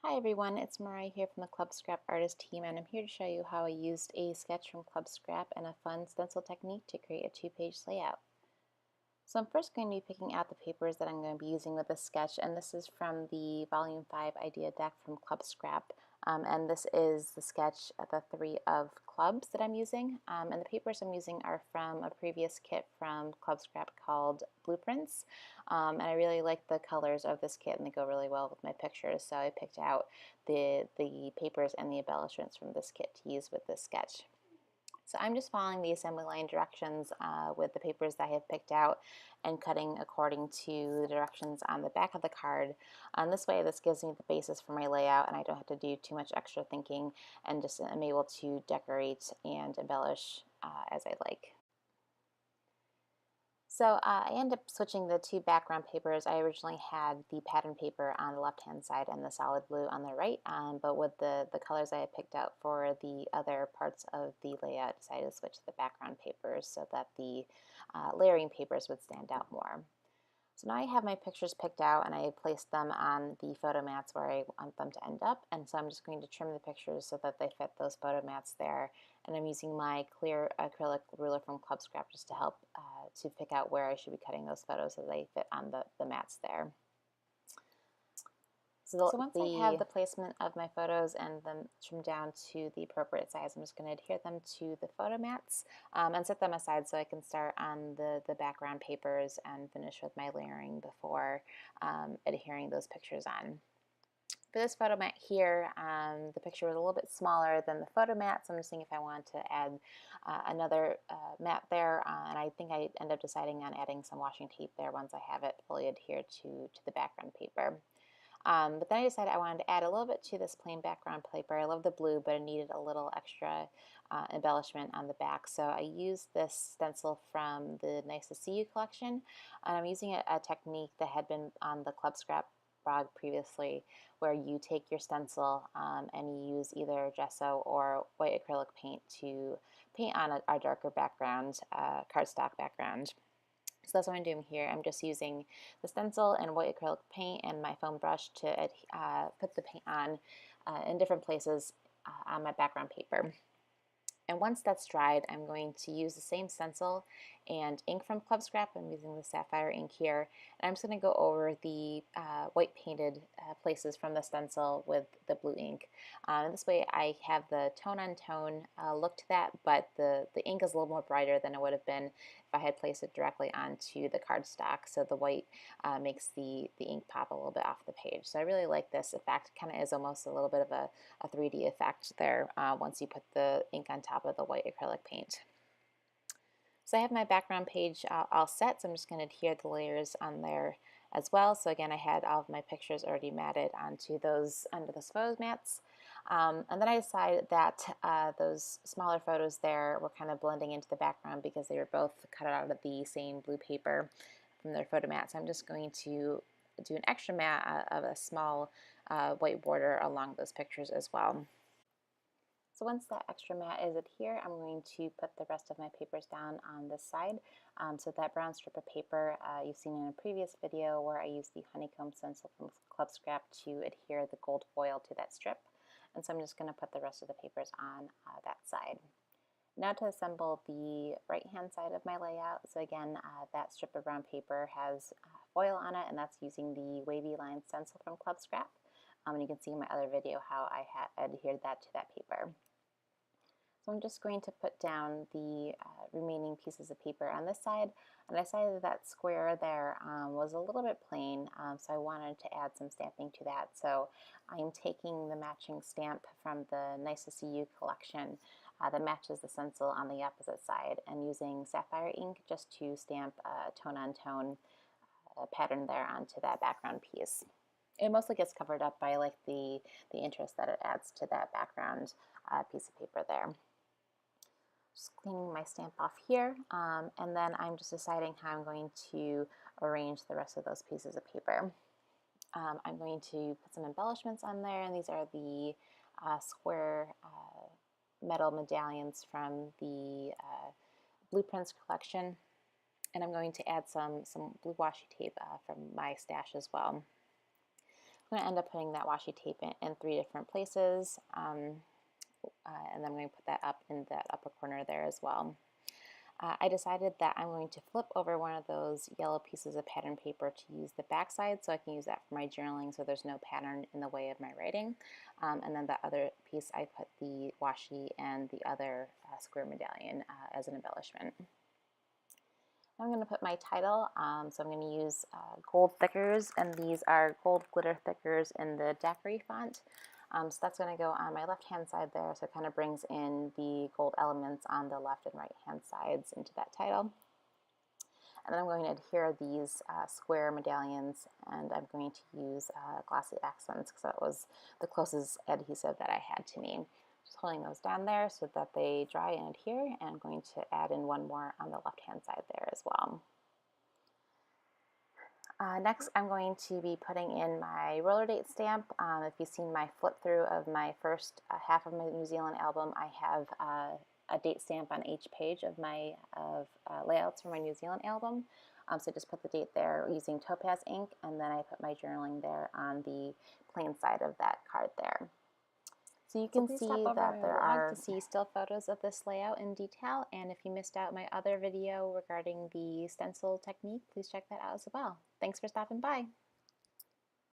Hi everyone, it's Mariah here from the Club Scrap Artist team, and I'm here to show you how I used a sketch from Club Scrap and a fun stencil technique to create a two-page layout. So I'm first going to be picking out the papers that I'm going to be using with this sketch, and this is from the Volume 5 idea deck from Club Scrap. And this is the sketch of the 3 of clubs that I'm using. And the papers I'm using are from a previous kit from Club Scrap called Blueprints. And I really like the colors of this kit, and they go really well with my pictures, so I picked out the papers and the embellishments from this kit to use with this sketch. So I'm just following the assembly line directions with the papers that I have picked out and cutting according to the directions on the back of the card. This way, this gives me the basis for my layout, and I don't have to do too much extra thinking, and just am able to decorate and embellish as I like. So I ended up switching the two background papers. I originally had the pattern paper on the left-hand side and the solid blue on the right, but with the colors I had picked out for the other parts of the layout, I decided to switch to the background papers so that the layering papers would stand out more. So now I have my pictures picked out, and I placed them on the photo mats where I want them to end up, and so I'm just going to trim the pictures so that they fit those photo mats there. And I'm using my clear acrylic ruler from Club Scrap just to help to pick out where I should be cutting those photos so they fit on the mats there. So once I have the placement of my photos and them trimmed down to the appropriate size, I'm just going to adhere them to the photo mats and set them aside so I can start on the background papers and finish with my layering before adhering those pictures on. For this photo mat here, the picture was a little bit smaller than the photo mat, so I'm just seeing if I want to add another mat there, and I think I end up deciding on adding some washi tape there once I have it fully adhered to the background paper. But then I decided I wanted to add a little bit to this plain background paper. I love the blue, but I needed a little extra embellishment on the back. So I used this stencil from the Nice to See You collection, and I'm using a technique that had been on the Club Scrap blog previously, where you take your stencil and you use either gesso or white acrylic paint to paint on a darker background, cardstock background. So that's what I'm doing here. I'm just using the stencil and white acrylic paint and my foam brush to put the paint on in different places on my background paper. And once that's dried, I'm going to use the same stencil and ink from Club Scrap. I'm using the sapphire ink here. And I'm just going to go over the white painted places from the stencil with the blue ink. And this way I have the tone-on-tone look to that, but the ink is a little more brighter than it would have been if I had placed it directly onto the cardstock. So the white makes the ink pop a little bit off the page. So I really like this effect. It kind of is almost a little bit of a 3D effect there once you put the ink on top of the white acrylic paint. So I have my background page all set, so I'm just going to adhere the layers on there as well. So again, I had all of my pictures already matted onto those photo mats. And then I decided that those smaller photos there were kind of blending into the background because they were both cut out of the same blue paper from their photo mat. So I'm just going to do an extra mat of a small white border along those pictures as well. So once that extra mat is adhered, I'm going to put the rest of my papers down on this side. So that brown strip of paper you've seen in a previous video where I used the honeycomb stencil from Club Scrap to adhere the gold foil to that strip. And so I'm just going to put the rest of the papers on that side. Now to assemble the right-hand side of my layout. So again, that strip of brown paper has foil on it, and that's using the wavy line stencil from Club Scrap. And you can see in my other video how I adhered that to that paper. So I'm just going to put down the remaining pieces of paper on this side, and I decided that square there was a little bit plain, so I wanted to add some stamping to that. So I'm taking the matching stamp from the Nice to See You collection that matches the stencil on the opposite side, and using sapphire ink just to stamp a tone-on-tone pattern there onto that background piece. It mostly gets covered up by like the interest that it adds to that background piece of paper there. Just cleaning my stamp off here, and then I'm just deciding how I'm going to arrange the rest of those pieces of paper. I'm going to put some embellishments on there, and these are the square metal medallions from the Blueprints collection, and I'm going to add some blue washi tape from my stash as well. I'm going to end up putting that washi tape in 3 different places, and then I'm going to put that up in that upper corner there as well. I decided that I'm going to flip over one of those yellow pieces of pattern paper to use the back side, so I can use that for my journaling so there's no pattern in the way of my writing. And then the other piece, I put the washi and the other square medallion as an embellishment. I'm going to put my title, so I'm going to use gold thickers, and these are gold glitter thickers in the Daiquiri font. So that's going to go on my left-hand side there, so it kind of brings in the gold elements on the left and right-hand sides into that title. And then I'm going to adhere these square medallions, and I'm going to use glossy accents because that was the closest adhesive that I had to me. Just holding those down there so that they dry and adhere, and I'm going to add in one more on the left-hand side there as well. Next, I'm going to be putting in my roller date stamp. If you've seen my flip through of my first half of my New Zealand album, I have a date stamp on each page of my layouts for my New Zealand album. So just put the date there using Topaz ink, and then I put my journaling there on the plain side of that card there. So you can see that there are to see still photos of this layout in detail, and if you missed out my other video regarding the stencil technique, please check that out as well. Thanks for stopping by.